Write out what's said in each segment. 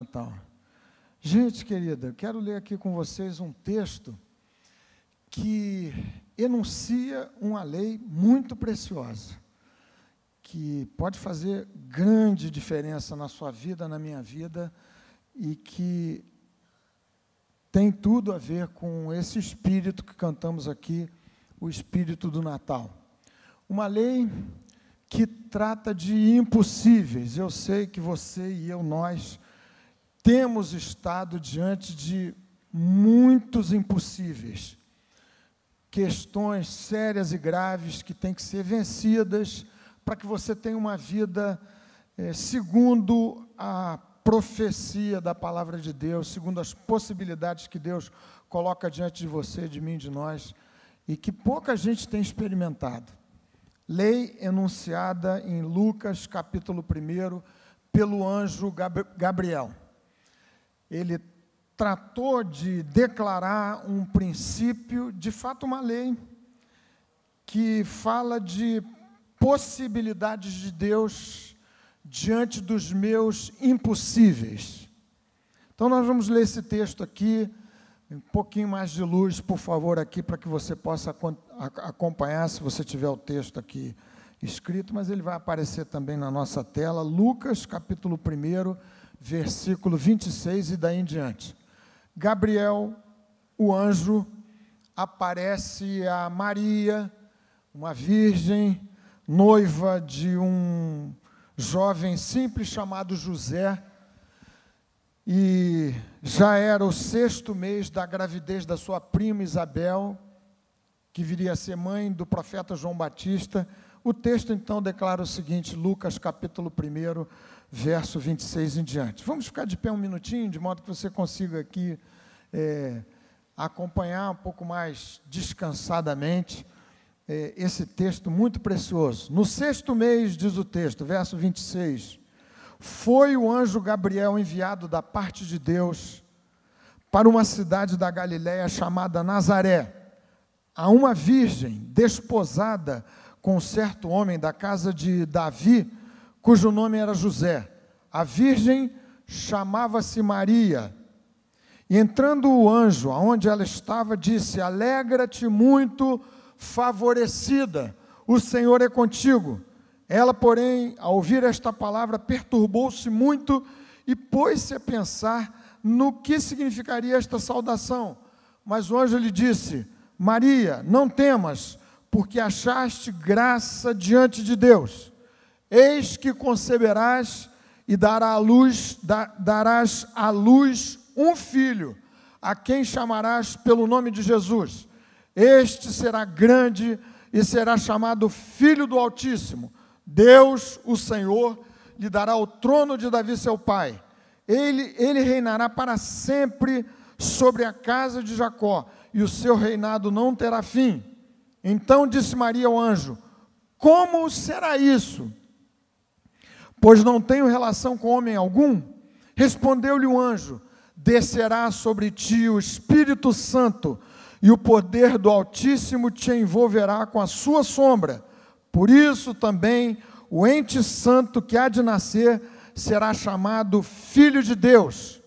Natal. Gente querida, eu quero ler aqui com vocês um texto que enuncia uma lei muito preciosa, que pode fazer grande diferença na sua vida, na minha vida, e que tem tudo a ver com esse espírito que cantamos aqui, o espírito do Natal. Uma lei que trata de impossíveis. Eu sei que você e eu, nós, temos estado diante de muitos impossíveis, questões sérias e graves que têm que ser vencidas para que você tenha uma vida segundo a profecia da palavra de Deus, segundo as possibilidades que Deus coloca diante de você, de mim, de nós, e que pouca gente tem experimentado. Lei enunciada em Lucas, capítulo 1, pelo anjo Gabriel. Ele tratou de declarar um princípio, de fato uma lei, que fala de possibilidades de Deus diante dos meus impossíveis. Então, nós vamos ler esse texto aqui, um pouquinho mais de luz, por favor, aqui, para que você possa acompanhar, se você tiver o texto aqui escrito, mas ele vai aparecer também na nossa tela. Lucas, capítulo 1, versículo 26 e daí em diante. Gabriel, o anjo, aparece a Maria, uma virgem, noiva de um jovem simples chamado José, e já era o 6º mês da gravidez da sua prima Isabel, que viria a ser mãe do profeta João Batista. O texto, então, declara o seguinte, Lucas, capítulo 1, verso 26 em diante. Vamos ficar de pé um minutinho, de modo que você consiga aqui acompanhar um pouco mais descansadamente esse texto muito precioso. No 6º mês, diz o texto, verso 26, foi o anjo Gabriel enviado da parte de Deus para uma cidade da Galiléia chamada Nazaré, a uma virgem desposada com um certo homem da casa de Davi, cujo nome era José. A virgem chamava-se Maria. E entrando o anjo, aonde ela estava, disse: alegra-te muito, favorecida, o Senhor é contigo. Ela, porém, ao ouvir esta palavra, perturbou-se muito e pôs-se a pensar no que significaria esta saudação. Mas o anjo lhe disse: Maria, não temas, porque achaste graça diante de Deus. Eis que conceberás e darás à luz um filho, a quem chamarás pelo nome de Jesus. Este será grande e será chamado Filho do Altíssimo. Deus, o Senhor, lhe dará o trono de Davi, seu pai. Ele reinará para sempre sobre a casa de Jacó, e o seu reinado não terá fim. Então disse Maria ao anjo: como será isso? Pois não tenho relação com homem algum. Respondeu-lhe o anjo: descerá sobre ti o Espírito Santo, e o poder do Altíssimo te envolverá com a sua sombra. Por isso também o ente santo que há de nascer será chamado Filho de Deus.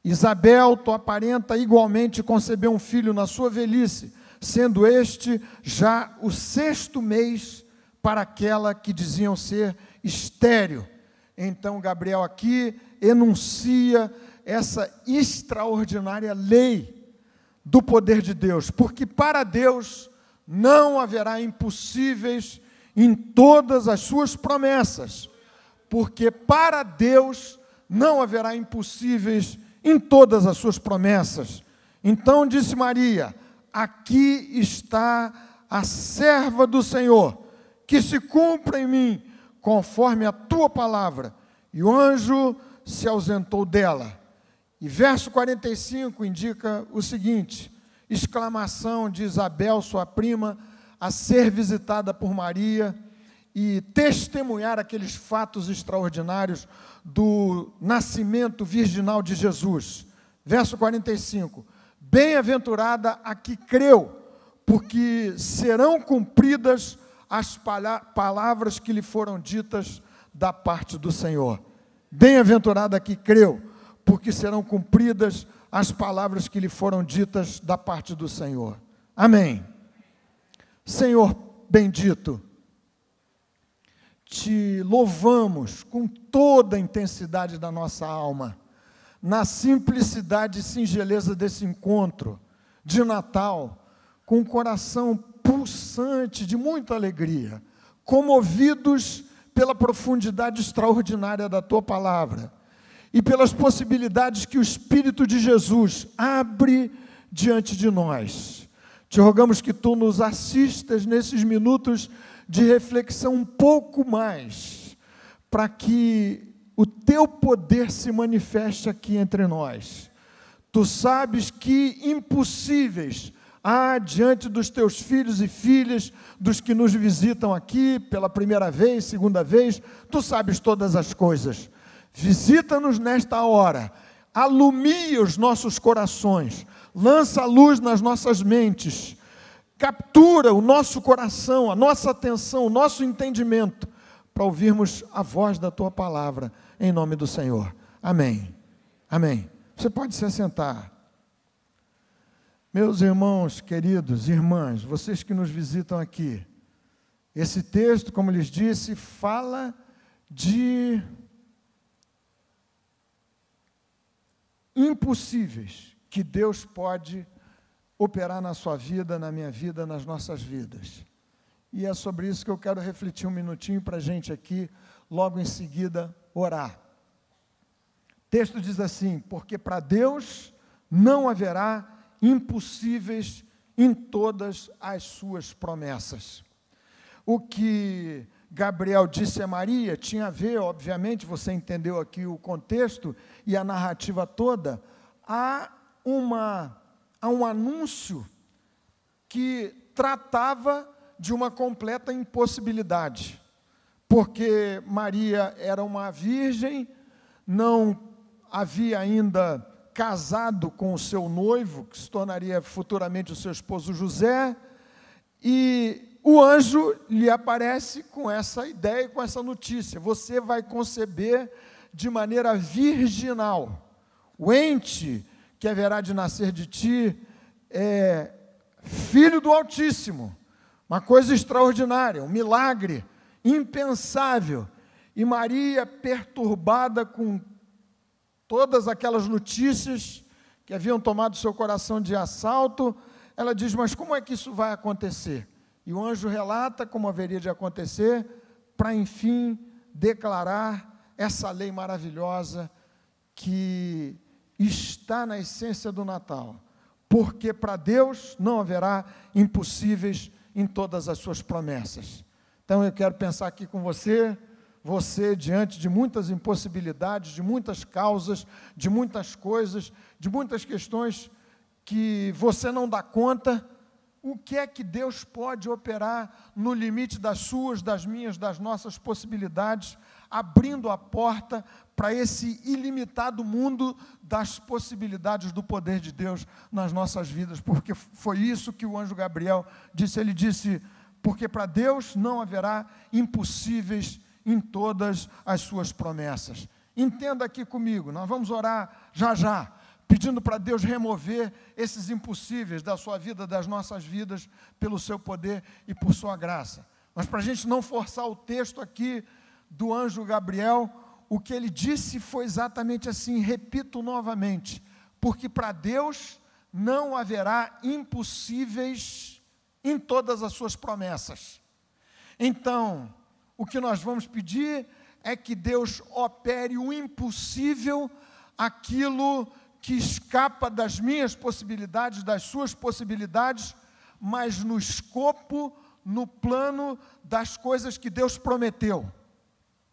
Isabel, tua parenta, igualmente concebeu um filho na sua velhice, sendo este já o 6º mês para aquela que diziam ser estéril. Então Gabriel aqui enuncia essa extraordinária lei do poder de Deus, porque para Deus não haverá impossíveis em todas as suas promessas, porque para Deus não haverá impossíveis em todas as suas promessas. Então disse Maria: aqui está a serva do Senhor, que se cumpra em mim conforme a tua palavra. E o anjo se ausentou dela. E verso 45 indica o seguinte: exclamação de Isabel, sua prima, a ser visitada por Maria e testemunhar aqueles fatos extraordinários do nascimento virginal de Jesus. Verso 45, bem-aventurada a que creu, porque serão cumpridas as palavras que lhe foram ditas da parte do Senhor. Bem-aventurada a que creu, porque serão cumpridas as palavras que lhe foram ditas da parte do Senhor. Amém. Senhor bendito, te louvamos com toda a intensidade da nossa alma, na simplicidade e singeleza desse encontro de Natal, com um coração pulsante de muita alegria, comovidos pela profundidade extraordinária da Tua palavra e pelas possibilidades que o Espírito de Jesus abre diante de nós. Te rogamos que Tu nos assistas nesses minutos de reflexão um pouco mais, para que o Teu poder se manifeste aqui entre nós. Tu sabes que impossíveis há diante dos Teus filhos e filhas, dos que nos visitam aqui pela primeira vez, segunda vez, Tu sabes todas as coisas. Visita-nos nesta hora, alumia os nossos corações, lança a luz nas nossas mentes, captura o nosso coração, a nossa atenção, o nosso entendimento, para ouvirmos a voz da Tua palavra, em nome do Senhor. Amém. Amém. Você pode se assentar. Meus irmãos queridos, irmãs, vocês que nos visitam aqui, esse texto, como lhes disse, fala de impossíveis que Deus pode operar na sua vida, na minha vida, nas nossas vidas. E é sobre isso que eu quero refletir um minutinho para a gente aqui, logo em seguida, orar. O texto diz assim: porque para Deus não haverá impossíveis em todas as suas promessas. O que Gabriel disse a Maria tinha a ver, obviamente, você entendeu aqui o contexto e a narrativa toda, há um anúncio que tratava de uma completa impossibilidade, porque Maria era uma virgem, não havia ainda casado com o seu noivo, que se tornaria futuramente o seu esposo José, e o anjo lhe aparece com essa ideia, com essa notícia: você vai conceber de maneira virginal. O ente que haverá de nascer de ti é filho do Altíssimo. Uma coisa extraordinária, um milagre impensável. E Maria, perturbada com todas aquelas notícias que haviam tomado seu coração de assalto, ela diz: mas como é que isso vai acontecer? E o anjo relata como haveria de acontecer, para enfim declarar essa lei maravilhosa que está na essência do Natal. Porque para Deus não haverá impossíveis em todas as suas promessas. Então eu quero pensar aqui com você diante de muitas impossibilidades, de muitas causas, de muitas coisas, de muitas questões que você não dá conta, o que é que Deus pode operar no limite das suas, das minhas, das nossas possibilidades, abrindo a porta para esse ilimitado mundo das possibilidades do poder de Deus nas nossas vidas, porque foi isso que o anjo Gabriel disse. Ele disse: porque para Deus não haverá impossíveis em todas as suas promessas. Entenda aqui comigo, nós vamos orar já, pedindo para Deus remover esses impossíveis da sua vida, das nossas vidas, pelo seu poder e por sua graça. Mas para a gente não forçar o texto aqui do anjo Gabriel, o que ele disse foi exatamente assim, repito novamente: porque para Deus não haverá impossíveis em todas as suas promessas. Então, o que nós vamos pedir é que Deus opere o impossível, aquilo que escapa das minhas possibilidades, das suas possibilidades, mas no escopo, no plano das coisas que Deus prometeu.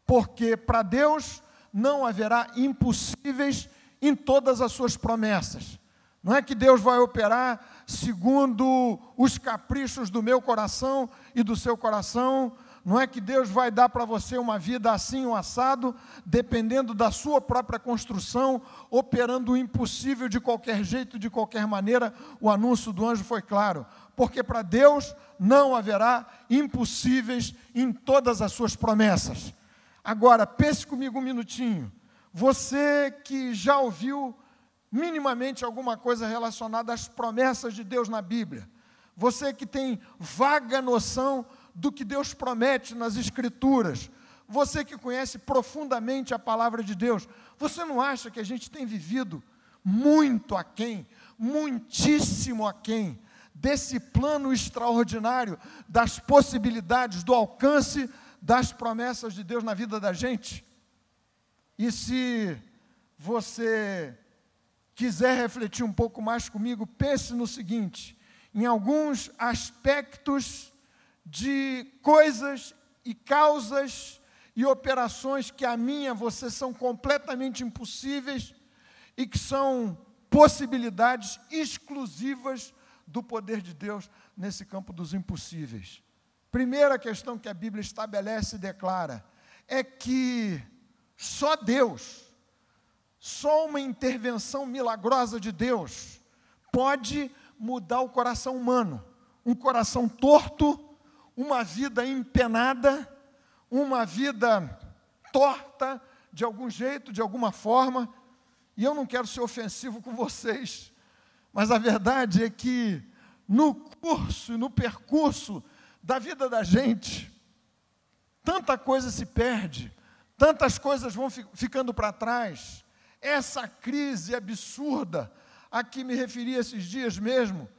Porque para Deus não haverá impossíveis em todas as suas promessas. Não é que Deus vai operar segundo os caprichos do meu coração e do seu coração. Não é que Deus vai dar para você uma vida assim, um assado, dependendo da sua própria construção, operando o impossível de qualquer jeito, de qualquer maneira. O anúncio do anjo foi claro: porque para Deus não haverá impossíveis em todas as suas promessas. Agora, pense comigo um minutinho. Você que já ouviu minimamente alguma coisa relacionada às promessas de Deus na Bíblia, você que tem vaga noção do que Deus promete nas Escrituras, você que conhece profundamente a palavra de Deus, você não acha que a gente tem vivido muito aquém, muitíssimo aquém, desse plano extraordinário, das possibilidades, do alcance das promessas de Deus na vida da gente? E se você quiser refletir um pouco mais comigo, pense no seguinte: em alguns aspectos de coisas e causas e operações que a mim e a você são completamente impossíveis e que são possibilidades exclusivas do poder de Deus nesse campo dos impossíveis. Primeira questão que a Bíblia estabelece e declara é que só Deus, só uma intervenção milagrosa de Deus pode mudar o coração humano. Um coração torto, uma vida empenada, uma vida torta de algum jeito, de alguma forma. E eu não quero ser ofensivo com vocês, mas a verdade é que no curso e no percurso da vida da gente, tanta coisa se perde, tantas coisas vão ficando para trás. Essa crise absurda a que me referi esses dias mesmo,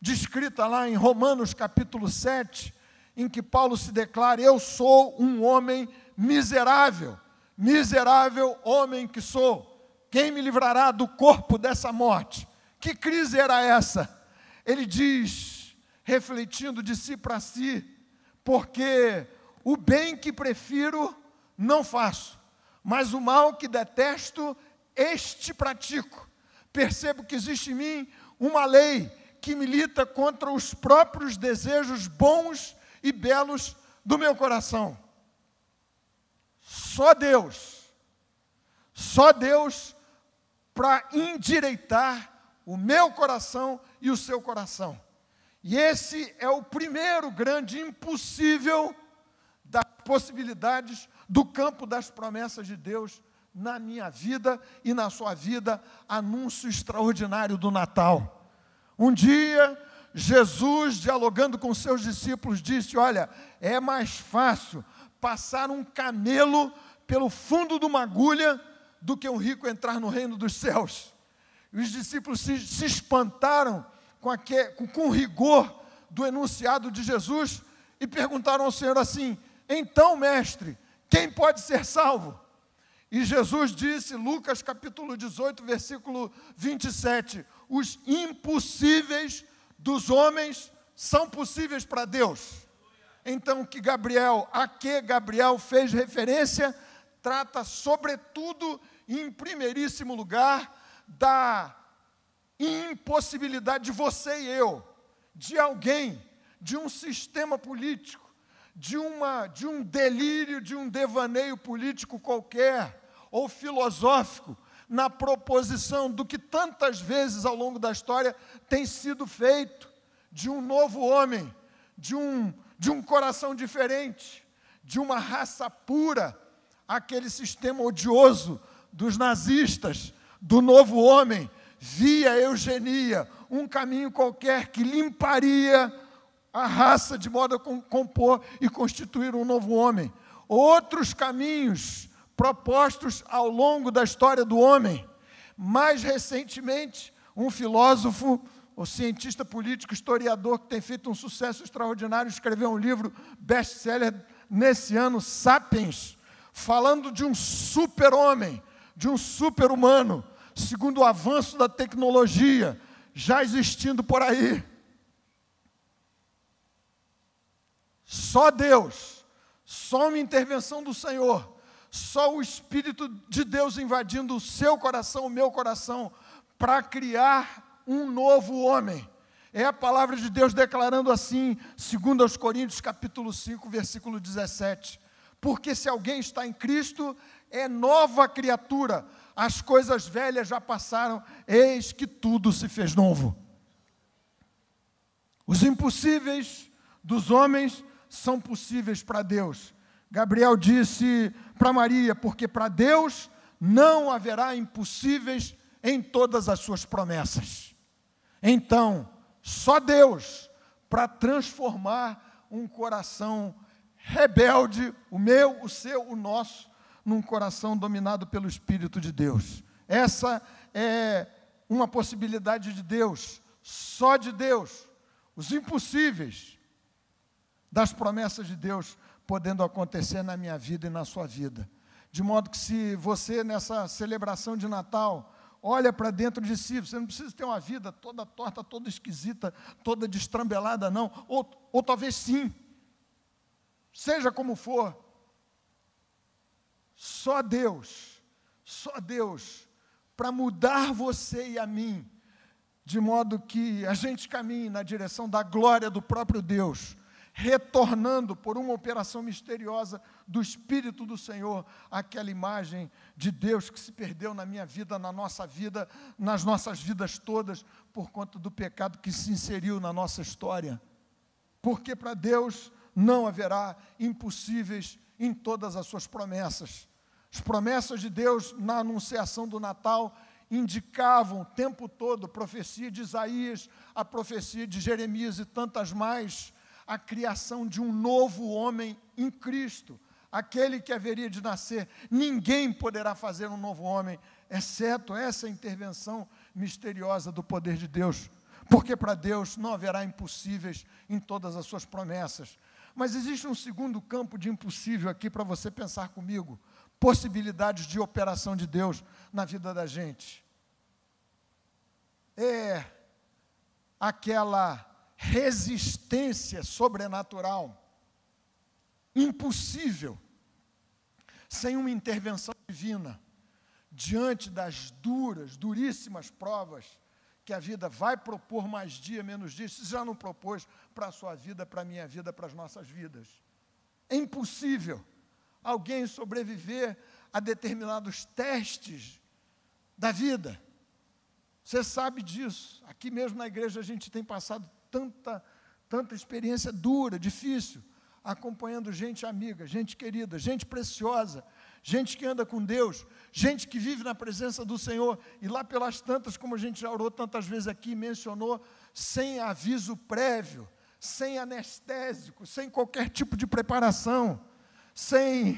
descrita lá em Romanos capítulo 7, em que Paulo se declara: eu sou um homem miserável, miserável homem que sou, quem me livrará do corpo dessa morte? Que crise era essa? Ele diz, refletindo de si para si, porque o bem que prefiro não faço, mas o mal que detesto, este pratico. Percebo que existe em mim uma lei que milita contra os próprios desejos bons e belos do meu coração. Só Deus para endireitar o meu coração e o seu coração. E esse é o primeiro grande impossível das possibilidades do campo das promessas de Deus na minha vida e na sua vida, anúncio extraordinário do Natal. Um dia, Jesus, dialogando com seus discípulos, disse: olha, é mais fácil passar um camelo pelo fundo de uma agulha do que um rico entrar no reino dos céus. E os discípulos se espantaram com o rigor do enunciado de Jesus e perguntaram ao Senhor assim: então, mestre, quem pode ser salvo? E Jesus disse, Lucas capítulo 18, versículo 27, os impossíveis dos homens são possíveis para Deus. Então, a que Gabriel fez referência, trata sobretudo, em primeiríssimo lugar, da impossibilidade de você e eu, de alguém, de um sistema político, de um delírio, de um devaneio político qualquer, ou filosófico, na proposição do que tantas vezes ao longo da história tem sido feito, de um novo homem, de um coração diferente, de uma raça pura, aquele sistema odioso dos nazistas, do novo homem, via eugenia, um caminho qualquer que limparia a raça de modo a compor e constituir um novo homem. Outros caminhos propostos ao longo da história do homem. Mais recentemente, um filósofo, o cientista político, historiador, que tem feito um sucesso extraordinário, escreveu um livro best-seller nesse ano, Sapiens, falando de um super-homem, de um super-humano, segundo o avanço da tecnologia, já existindo por aí. Só Deus, só uma intervenção do Senhor, só o Espírito de Deus invadindo o seu coração, o meu coração, para criar um novo homem. É a palavra de Deus declarando assim, segundo aos Coríntios, capítulo 5, versículo 17. Porque se alguém está em Cristo, é nova criatura. As coisas velhas já passaram, eis que tudo se fez novo. Os impossíveis dos homens são possíveis para Deus. Gabriel disse para Maria, porque para Deus não haverá impossíveis em todas as suas promessas. Então, só Deus para transformar um coração rebelde, o meu, o seu, o nosso, num coração dominado pelo Espírito de Deus. Essa é uma possibilidade de Deus, só de Deus. Os impossíveis das promessas de Deus podendo acontecer na minha vida e na sua vida. De modo que se você, nessa celebração de Natal, olha para dentro de si, você não precisa ter uma vida toda torta, toda esquisita, toda destrambelada, não. Ou talvez sim. Seja como for, só Deus, para mudar você e a mim, de modo que a gente caminhe na direção da glória do próprio Deus, retornando por uma operação misteriosa do Espírito do Senhor, aquela imagem de Deus que se perdeu na minha vida, na nossa vida, nas nossas vidas todas, por conta do pecado que se inseriu na nossa história. Porque para Deus não haverá impossíveis em todas as suas promessas. As promessas de Deus na anunciação do Natal indicavam o tempo todo a profecia de Isaías, a profecia de Jeremias e tantas mais, a criação de um novo homem em Cristo, aquele que haveria de nascer. Ninguém poderá fazer um novo homem, exceto essa intervenção misteriosa do poder de Deus, porque para Deus não haverá impossíveis em todas as suas promessas. Mas existe um segundo campo de impossível aqui para você pensar comigo, possibilidades de operação de Deus na vida da gente. É aquela resistência sobrenatural, impossível, sem uma intervenção divina, diante das duríssimas provas que a vida vai propor mais dia, menos dia, se já não propôs para a sua vida, para a minha vida, para as nossas vidas. É impossível alguém sobreviver a determinados testes da vida. Você sabe disso. Aqui mesmo na igreja a gente tem passado tanta experiência dura, difícil, acompanhando gente amiga, gente querida, gente preciosa, gente que anda com Deus, gente que vive na presença do Senhor, e lá pelas tantas, como a gente já orou tantas vezes aqui, mencionou, sem aviso prévio, sem anestésico, sem qualquer tipo de preparação, sem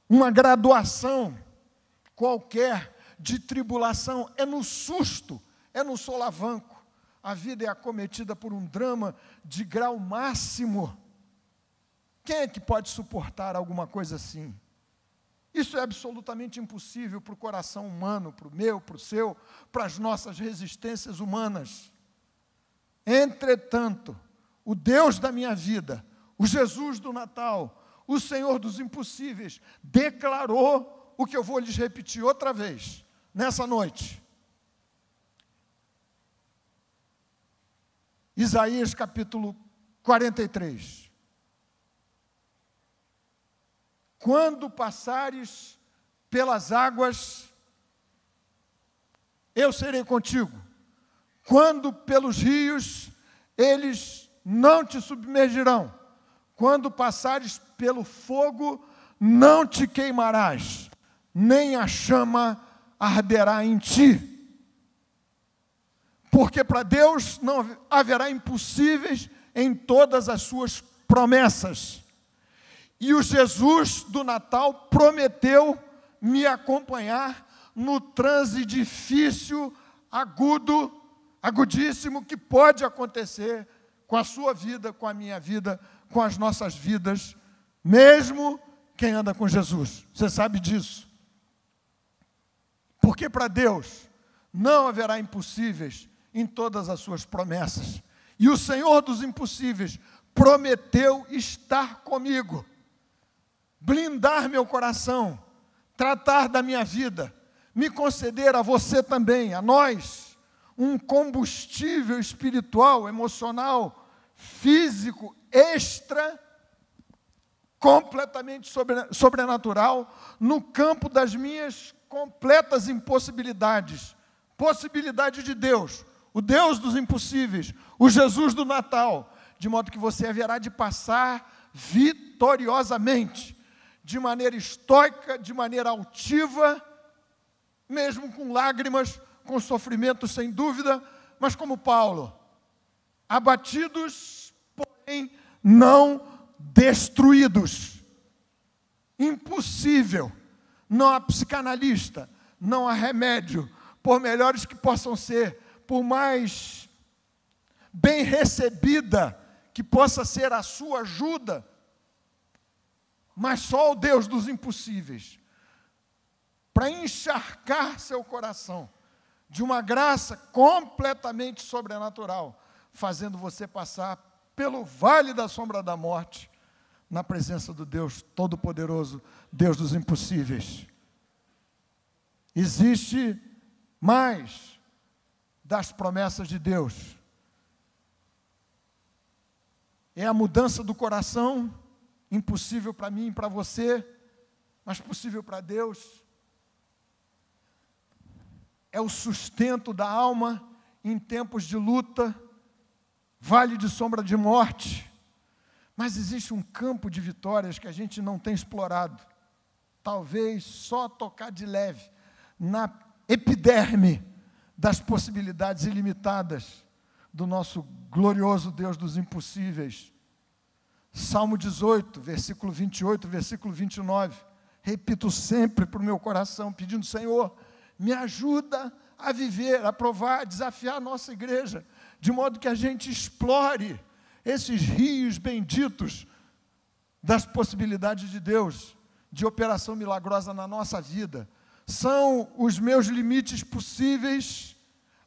uma graduação qualquer de tribulação, é no susto, é no solavanco. A vida é acometida por um drama de grau máximo. Quem é que pode suportar alguma coisa assim? Isso é absolutamente impossível para o coração humano, para o meu, para o seu, para as nossas resistências humanas. Entretanto, o Deus da minha vida, o Jesus do Natal, o Senhor dos impossíveis, declarou o que eu vou lhes repetir outra vez, nessa noite. Isaías capítulo 43. Quando passares pelas águas, eu serei contigo. Quando pelos rios, eles não te submergirão. Quando passares pelo fogo, não te queimarás, nem a chama arderá em ti. Porque para Deus não haverá impossíveis em todas as suas promessas. E o Jesus do Natal prometeu me acompanhar no transe difícil, agudíssimo, que pode acontecer com a sua vida, com a minha vida, com as nossas vidas, mesmo quem anda com Jesus. Você sabe disso. Porque para Deus não haverá impossíveis em todas as suas promessas. E o Senhor dos impossíveis prometeu estar comigo, blindar meu coração, tratar da minha vida, me conceder a você também, a nós, um combustível espiritual, emocional, físico, extra, completamente sobrenatural, no campo das minhas completas impossibilidades. Possibilidade de Deus, o Deus dos impossíveis, o Jesus do Natal, de modo que você haverá de passar vitoriosamente, de maneira estoica, de maneira altiva, mesmo com lágrimas, com sofrimento sem dúvida, mas como Paulo, abatidos, porém não destruídos. Impossível. Não há psicanalista, não há remédio, por melhores que possam ser, por mais bem recebida que possa ser a sua ajuda, mas só o Deus dos impossíveis, para encharcar seu coração de uma graça completamente sobrenatural, fazendo você passar pelo vale da sombra da morte, na presença do Deus Todo-Poderoso, Deus dos impossíveis. Existe mais das promessas de Deus. É a mudança do coração, impossível para mim e para você, mas possível para Deus. É o sustento da alma em tempos de luta, vale de sombra de morte. Mas existe um campo de vitórias que a gente não tem explorado. Talvez só tocar de leve na epiderme das possibilidades ilimitadas do nosso glorioso Deus dos impossíveis. Salmo 18, versículo 28, versículo 29. Repito sempre para o meu coração, pedindo: Senhor, me ajuda a viver, a provar, a desafiar a nossa igreja, de modo que a gente explore esses rios benditos das possibilidades de Deus, de operação milagrosa na nossa vida. São os meus limites possíveis,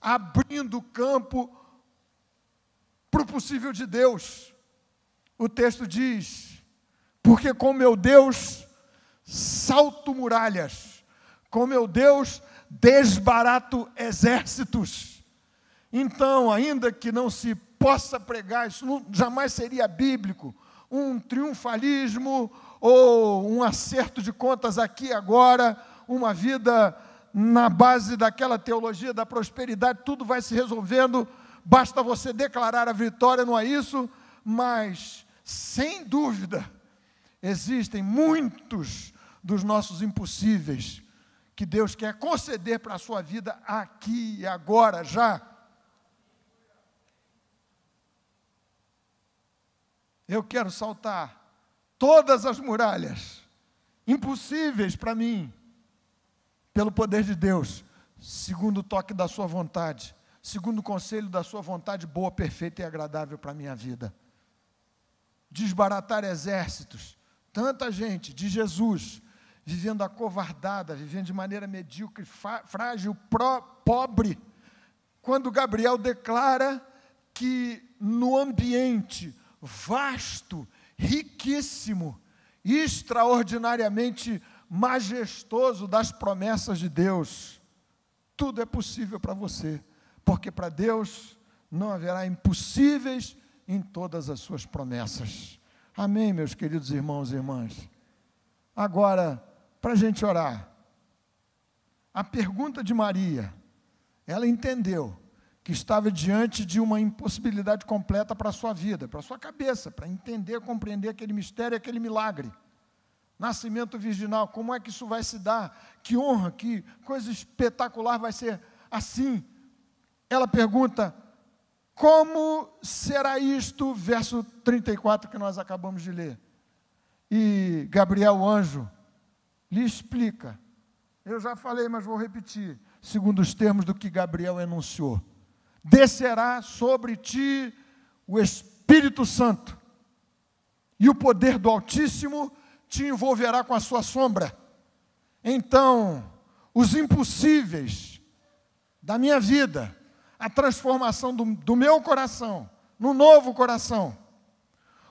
abrindo campo para o possível de Deus. O texto diz: porque com meu Deus salto muralhas, com meu Deus desbarato exércitos. Então, ainda que não se possa pregar, isso jamais seria bíblico, um triunfalismo ou um acerto de contas aqui e agora, uma vida na base daquela teologia da prosperidade, tudo vai se resolvendo, basta você declarar a vitória, não é isso? Mas, sem dúvida, existem muitos dos nossos impossíveis que Deus quer conceder para a sua vida aqui e agora, já. Eu quero saltar todas as muralhas impossíveis para mim, pelo poder de Deus, segundo o toque da sua vontade, segundo o conselho da sua vontade boa, perfeita e agradável para a minha vida. Desbaratar exércitos, tanta gente de Jesus, vivendo acovardada, vivendo de maneira medíocre, frágil, pobre, quando Gabriel declara que no ambiente vasto, riquíssimo, extraordinariamente majestoso das promessas de Deus, tudo é possível para você, porque para Deus não haverá impossíveis em todas as suas promessas. Amém, meus queridos irmãos e irmãs? Agora, para a gente orar, a pergunta de Maria, ela entendeu que estava diante de uma impossibilidade completa para a sua vida, para a sua cabeça, para entender, compreender aquele mistério, aquele milagre. Nascimento virginal, como é que isso vai se dar? Que honra, que coisa espetacular vai ser assim. Ela pergunta: como será isto? Verso 34 que nós acabamos de ler. E Gabriel, o anjo, lhe explica. Eu já falei, mas vou repetir, segundo os termos do que Gabriel enunciou. Descerá sobre ti o Espírito Santo, e o poder do Altíssimo te envolverá com a sua sombra. Então, os impossíveis da minha vida, a transformação do meu coração, no novo coração,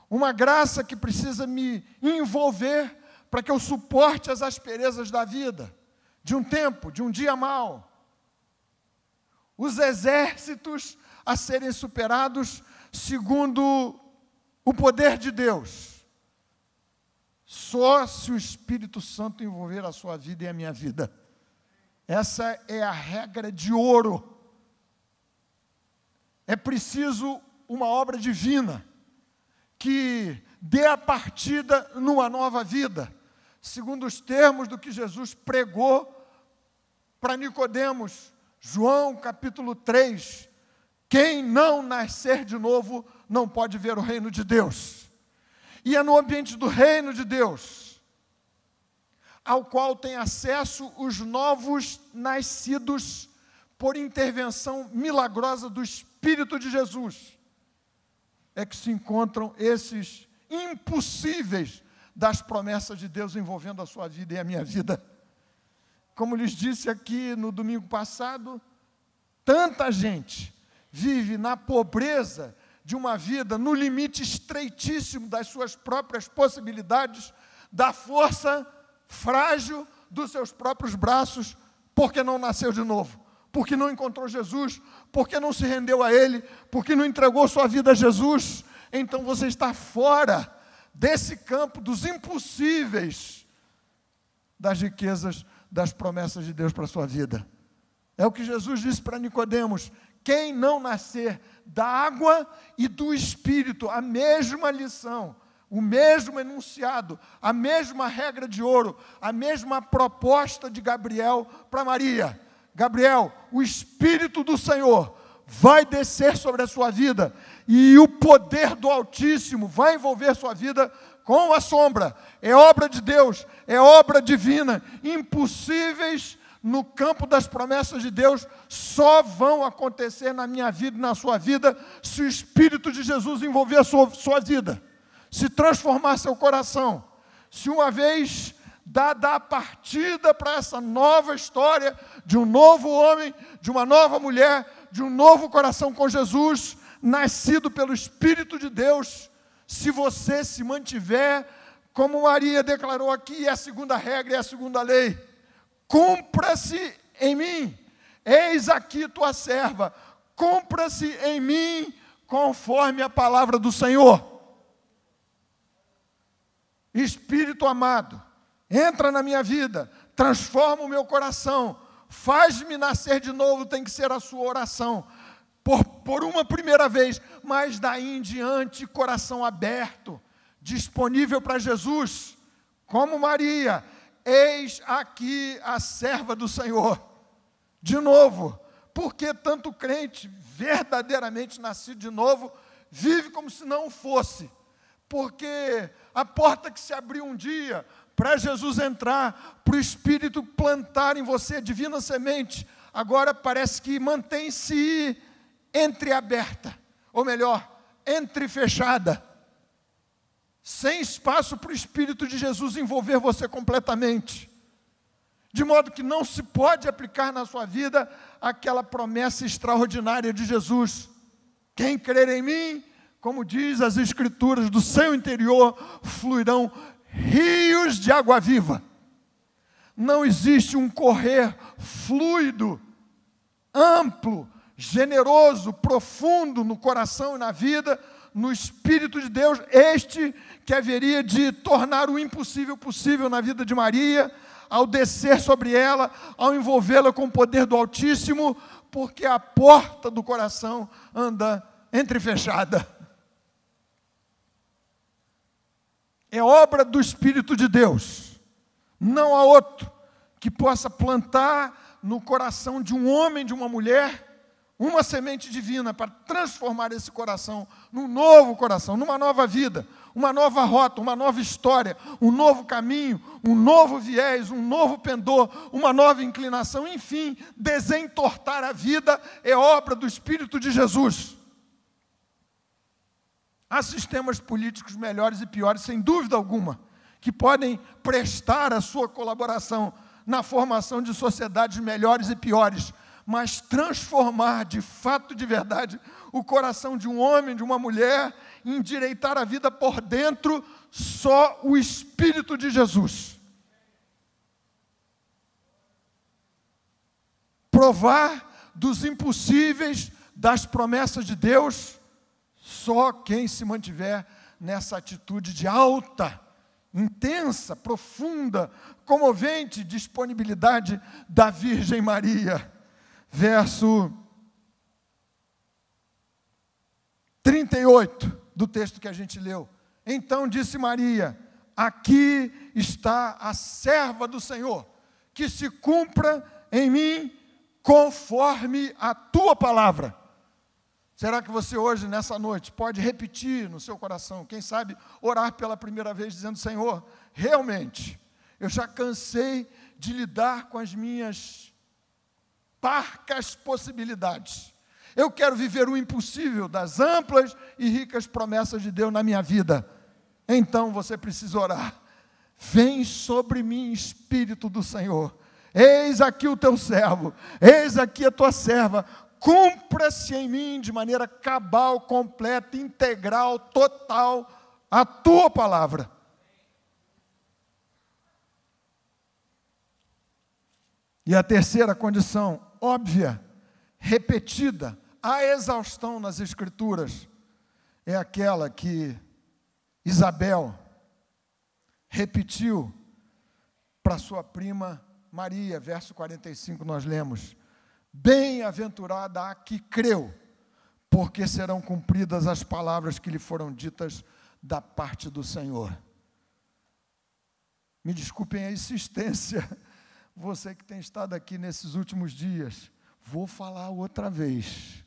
uma graça que precisa me envolver para que eu suporte as asperezas da vida, de um tempo, de um dia mau, os exércitos a serem superados segundo o poder de Deus. Só se o Espírito Santo envolver a sua vida e a minha vida. Essa é a regra de ouro. É preciso uma obra divina que dê a partida numa nova vida, segundo os termos do que Jesus pregou para Nicodemos. João capítulo 3, quem não nascer de novo não pode ver o reino de Deus. E é no ambiente do reino de Deus, ao qual tem acesso os novos nascidos por intervenção milagrosa do Espírito de Jesus, é que se encontram esses impossíveis das promessas de Deus envolvendo a sua vida e a minha vida. Como lhes disse aqui no domingo passado, tanta gente vive na pobreza de uma vida no limite estreitíssimo das suas próprias possibilidades, da força frágil dos seus próprios braços, porque não nasceu de novo, porque não encontrou Jesus, porque não se rendeu a Ele, porque não entregou sua vida a Jesus. Então você está fora desse campo dos impossíveis, das riquezas, das promessas de Deus para a sua vida. É o que Jesus disse para Nicodemos: quem não nascer da água e do Espírito, a mesma lição, o mesmo enunciado, a mesma regra de ouro, a mesma proposta de Gabriel para Maria. Gabriel, o Espírito do Senhor vai descer sobre a sua vida e o poder do Altíssimo vai envolver sua vida com a sombra. É obra de Deus, é obra divina. Impossíveis no campo das promessas de Deus só vão acontecer na minha vida e na sua vida se o Espírito de Jesus envolver a sua vida, se transformar seu coração, se uma vez dada a partida para essa nova história de um novo homem, de uma nova mulher, de um novo coração com Jesus, nascido pelo Espírito de Deus, se você se mantiver, como Maria declarou aqui, é a segunda regra, é a segunda lei: cumpra-se em mim, eis aqui tua serva, cumpra-se em mim conforme a palavra do Senhor. Espírito amado, entra na minha vida, transforma o meu coração, faz-me nascer de novo, tem que ser a sua oração, por uma primeira vez, mas daí em diante, coração aberto, disponível para Jesus, como Maria: eis aqui a serva do Senhor. De novo, porque tanto crente verdadeiramente nascido de novo vive como se não fosse? Porque a porta que se abriu um dia para Jesus entrar, para o Espírito plantar em você a divina semente, agora parece que mantém-se entreaberta, ou melhor, entrefechada, sem espaço para o Espírito de Jesus envolver você completamente, de modo que não se pode aplicar na sua vida aquela promessa extraordinária de Jesus: quem crer em mim, como diz as Escrituras, do seu interior fluirão rios de água viva. Não existe um correr fluido, amplo, generoso, profundo no coração e na vida, no Espírito de Deus, este que haveria de tornar o impossível possível na vida de Maria, ao descer sobre ela, ao envolvê-la com o poder do Altíssimo, porque a porta do coração anda entrefechada. É obra do Espírito de Deus. Não há outro que possa plantar no coração de um homem, de uma mulher, uma semente divina para transformar esse coração num novo coração, numa nova vida, uma nova rota, uma nova história, um novo caminho, um novo viés, um novo pendor, uma nova inclinação, enfim, desentortar a vida é obra do Espírito de Jesus. Há sistemas políticos melhores e piores, sem dúvida alguma, que podem prestar a sua colaboração na formação de sociedades melhores e piores, mas transformar de fato, de verdade, o coração de um homem, de uma mulher, endireitar a vida por dentro, só o Espírito de Jesus. Provar dos impossíveis, das promessas de Deus, só quem se mantiver nessa atitude de alta, intensa, profunda, comovente disponibilidade da Virgem Maria. Verso 38 do texto que a gente leu. Então disse Maria: aqui está a serva do Senhor, que se cumpra em mim conforme a tua palavra. Será que você hoje, nessa noite, pode repetir no seu coração, quem sabe orar pela primeira vez, dizendo: Senhor, realmente, eu já cansei de lidar com as minhas parcas possibilidades. Eu quero viver o impossível das amplas e ricas promessas de Deus na minha vida. Então você precisa orar: vem sobre mim, Espírito do Senhor. Eis aqui o teu servo, eis aqui a tua serva. Cumpra-se em mim de maneira cabal, completa, integral, total, a tua palavra. E a terceira condição, óbvia, repetida, a exaustão nas Escrituras, é aquela que Isabel repetiu para sua prima Maria, verso 45 nós lemos: bem-aventurada a que creu, porque serão cumpridas as palavras que lhe foram ditas da parte do Senhor. Me desculpem a insistência, você que tem estado aqui nesses últimos dias, vou falar outra vez.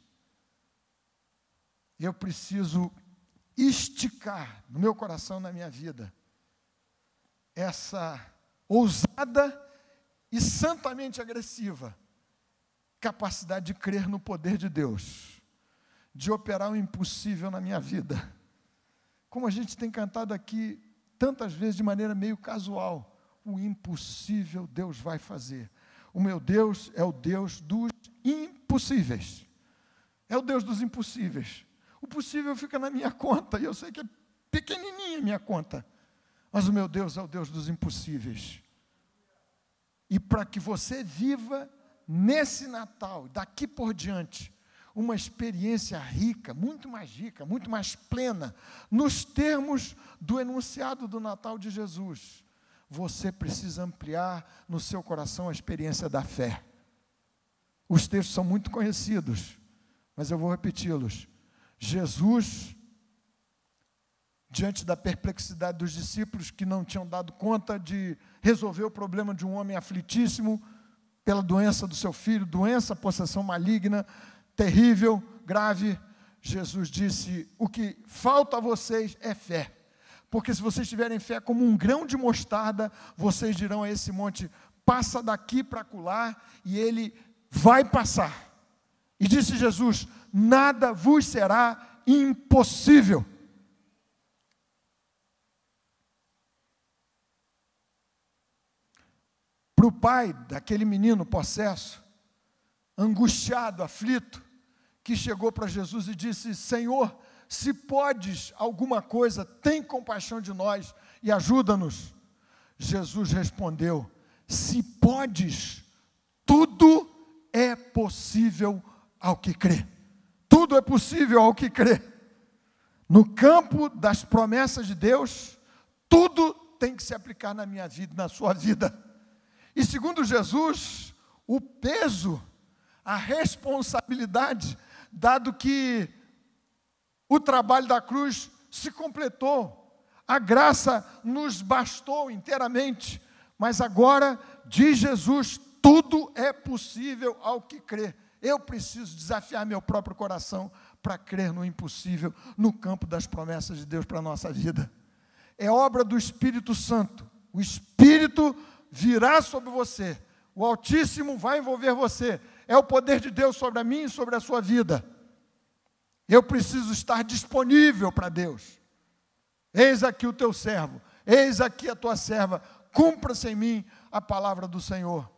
Eu preciso esticar no meu coração, na minha vida, essa ousada e santamente agressiva capacidade de crer no poder de Deus, de operar o impossível na minha vida. Como a gente tem cantado aqui tantas vezes de maneira meio casual, o impossível Deus vai fazer. O meu Deus é o Deus dos impossíveis. É o Deus dos impossíveis. O possível fica na minha conta, e eu sei que é pequenininha a minha conta, mas o meu Deus é o Deus dos impossíveis. E para que você viva nesse Natal, daqui por diante, uma experiência rica, muito mais plena, nos termos do enunciado do Natal de Jesus, você precisa ampliar no seu coração a experiência da fé. Os textos são muito conhecidos, mas eu vou repeti-los. Jesus, diante da perplexidade dos discípulos que não tinham dado conta de resolver o problema de um homem aflitíssimo pela doença do seu filho, doença, possessão maligna, terrível, grave, Jesus disse: o que falta a vocês é fé, porque se vocês tiverem fé como um grão de mostarda, vocês dirão a esse monte: passa daqui para acolá, e ele vai passar. E disse Jesus: nada vos será impossível. Para o pai daquele menino possesso, angustiado, aflito, que chegou para Jesus e disse: Senhor, se podes alguma coisa, tem compaixão de nós e ajuda-nos. Jesus respondeu: se podes, tudo é possível ao que crê. Tudo é possível ao que crê. No campo das promessas de Deus, tudo tem que se aplicar na minha vida, na sua vida. E segundo Jesus, o peso, a responsabilidade, dado que o trabalho da cruz se completou, a graça nos bastou inteiramente, mas agora, diz Jesus, tudo é possível ao que crê. Eu preciso desafiar meu próprio coração para crer no impossível, no campo das promessas de Deus para a nossa vida. É obra do Espírito Santo. O Espírito virá sobre você, o Altíssimo vai envolver você, é o poder de Deus sobre a mim e sobre a sua vida. Eu preciso estar disponível para Deus. Eis aqui o teu servo, eis aqui a tua serva, cumpra-se em mim a palavra do Senhor.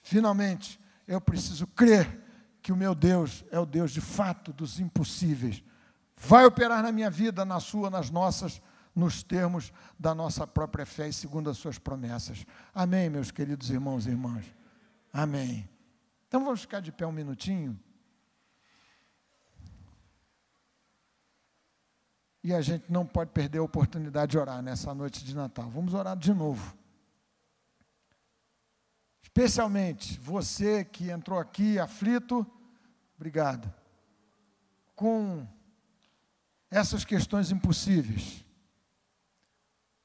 Finalmente, eu preciso crer que o meu Deus é o Deus de fato dos impossíveis. Vai operar na minha vida, na sua, nas nossas, nos termos da nossa própria fé e segundo as suas promessas. Amém, meus queridos irmãos e irmãs? Amém. Então vamos ficar de pé um minutinho. E a gente não pode perder a oportunidade de orar nessa noite de Natal. Vamos orar de novo. Especialmente você que entrou aqui aflito, obrigado, com essas questões impossíveis.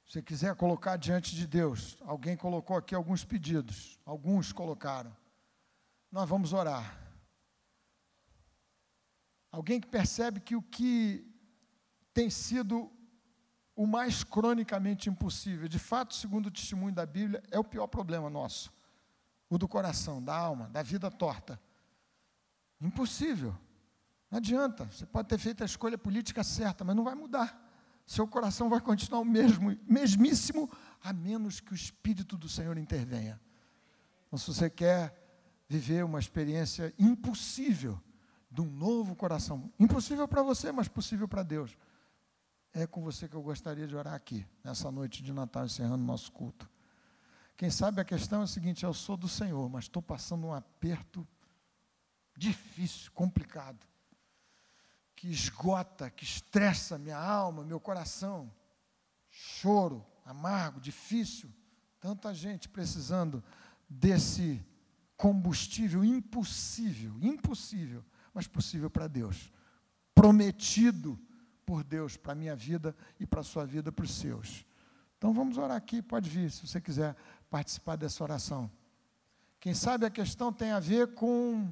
Se você quiser colocar diante de Deus, alguém colocou aqui alguns pedidos, alguns colocaram. Nós vamos orar. Alguém que percebe que o que tem sido o mais cronicamente impossível, de fato, segundo o testemunho da Bíblia, é o pior problema nosso, o do coração, da alma, da vida torta. Impossível. Não adianta, você pode ter feito a escolha política certa, mas não vai mudar. Seu coração vai continuar o mesmíssimo, a menos que o Espírito do Senhor intervenha. Então, se você quer viver uma experiência impossível de um novo coração, impossível para você, mas possível para Deus, é com você que eu gostaria de orar aqui, nessa noite de Natal, encerrando o nosso culto. Quem sabe a questão é a seguinte: eu sou do Senhor, mas estou passando um aperto difícil, complicado, que esgota, que estressa minha alma, meu coração, choro, amargo, difícil, tanta gente precisando desse combustível impossível, mas possível para Deus, prometido por Deus para a minha vida e para a sua vida, para os seus. Então vamos orar aqui, pode vir, se você quiser participar dessa oração. Quem sabe a questão tem a ver com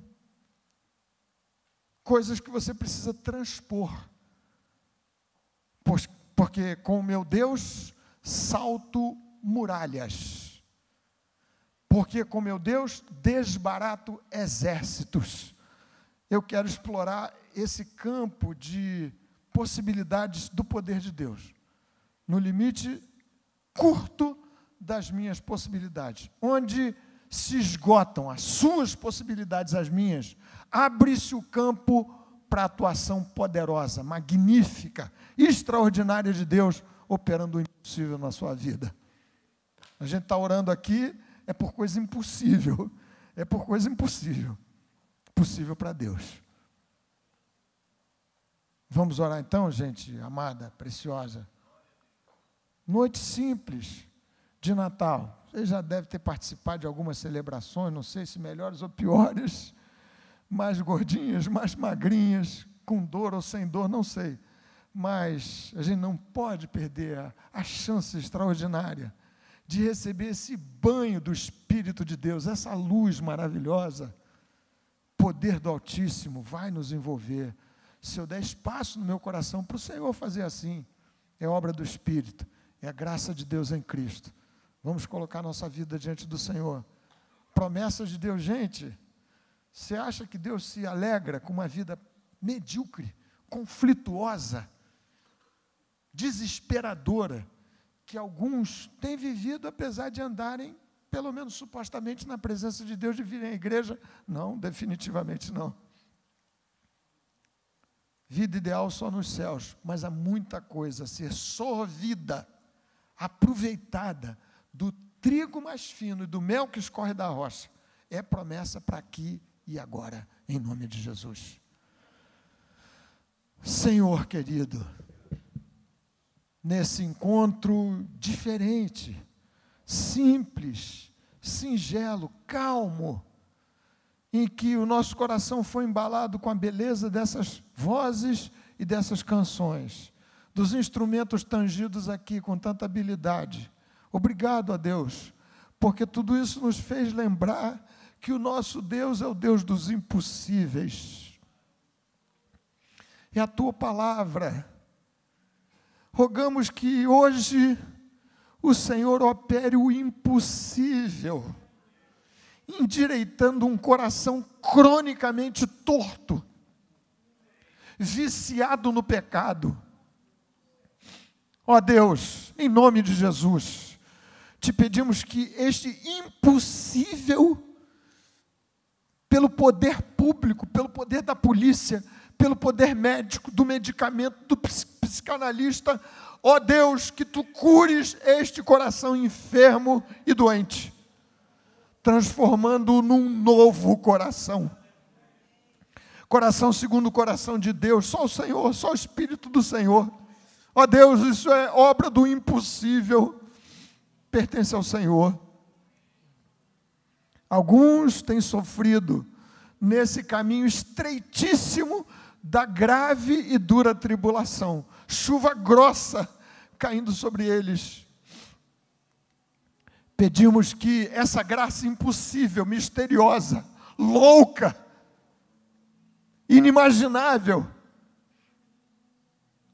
coisas que você precisa transpor, porque com o meu Deus salto muralhas, porque com o meu Deus desbarato exércitos. Eu quero explorar esse campo de possibilidades do poder de Deus, no limite curto das minhas possibilidades, onde se esgotam as suas possibilidades, as minhas, abre-se o campo para a atuação poderosa, magnífica, extraordinária de Deus, operando o impossível na sua vida. A gente está orando aqui, é por coisa impossível, possível para Deus. Vamos orar então, gente amada, preciosa. Noite simples de Natal. Você já deve ter participado de algumas celebrações, não sei se melhores ou piores, mais gordinhas, mais magrinhas, com dor ou sem dor, não sei. Mas a gente não pode perder a chance extraordinária de receber esse banho do Espírito de Deus, essa luz maravilhosa. Poder do Altíssimo vai nos envolver. Se eu der espaço no meu coração para o Senhor fazer assim, é obra do Espírito, é a graça de Deus em Cristo. Vamos colocar nossa vida diante do Senhor. Promessas de Deus, gente. Você acha que Deus se alegra com uma vida medíocre, conflituosa, desesperadora, que alguns têm vivido, apesar de andarem, pelo menos supostamente, na presença de Deus, de virem à igreja? Não, definitivamente não. Vida ideal só nos céus, mas há muita coisa a ser sorvida, aproveitada, do trigo mais fino e do mel que escorre da rocha. É promessa para aqui e agora, em nome de Jesus. Senhor querido, nesse encontro diferente, simples, singelo, calmo, em que o nosso coração foi embalado com a beleza dessas vozes e dessas canções, dos instrumentos tangidos aqui com tanta habilidade. Obrigado a Deus, porque tudo isso nos fez lembrar que o nosso Deus é o Deus dos impossíveis. É a Tua palavra. Rogamos que hoje o Senhor opere o impossível, endireitando um coração cronicamente torto, viciado no pecado. Ó Deus, em nome de Jesus, te pedimos que este impossível, pelo poder público, pelo poder da polícia, pelo poder médico, do medicamento, do psicanalista, ó Deus, que Tu cures este coração enfermo e doente, transformando-o num novo coração. Coração segundo o coração de Deus, só o Senhor, só o Espírito do Senhor. Ó Deus, isso é obra do impossível, pertence ao Senhor. Alguns têm sofrido nesse caminho estreitíssimo da grave e dura tribulação, chuva grossa caindo sobre eles. Pedimos que essa graça impossível, misteriosa, louca, inimaginável,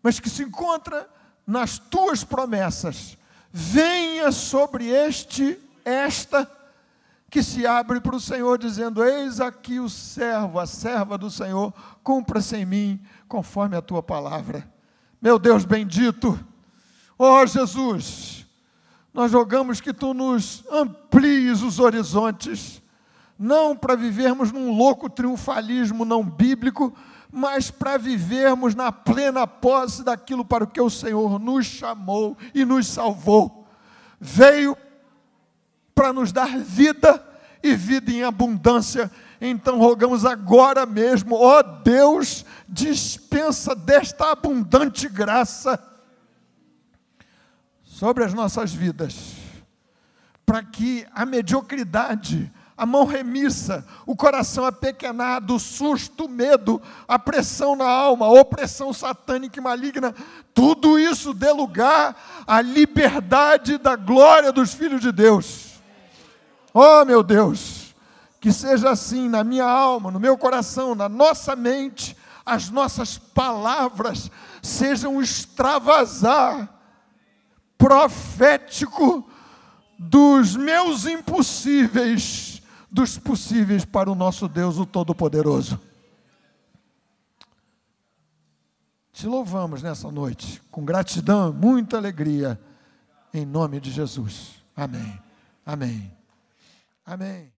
mas que se encontra nas tuas promessas, venha sobre esta que se abre para o Senhor, dizendo: eis aqui o servo, a serva do Senhor, cumpra-se em mim, conforme a tua palavra. Meu Deus bendito, ó Jesus, nós rogamos que tu nos amplies os horizontes, não para vivermos num louco triunfalismo não bíblico, mas para vivermos na plena posse daquilo para o que o Senhor nos chamou e nos salvou. Veio para nos dar vida e vida em abundância. Então rogamos agora mesmo, ó Deus, dispensa desta abundante graça sobre as nossas vidas, para que a mediocridade, a mão remissa, o coração apequenado, o susto, o medo, a pressão na alma, a opressão satânica e maligna, tudo isso dê lugar à liberdade da glória dos filhos de Deus. Oh, meu Deus, que seja assim na minha alma, no meu coração, na nossa mente, as nossas palavras sejam um extravasar profético dos meus impossíveis, dos possíveis para o nosso Deus, o Todo-Poderoso. Te louvamos nessa noite, com gratidão, muita alegria, em nome de Jesus. Amém. Amém. Amém.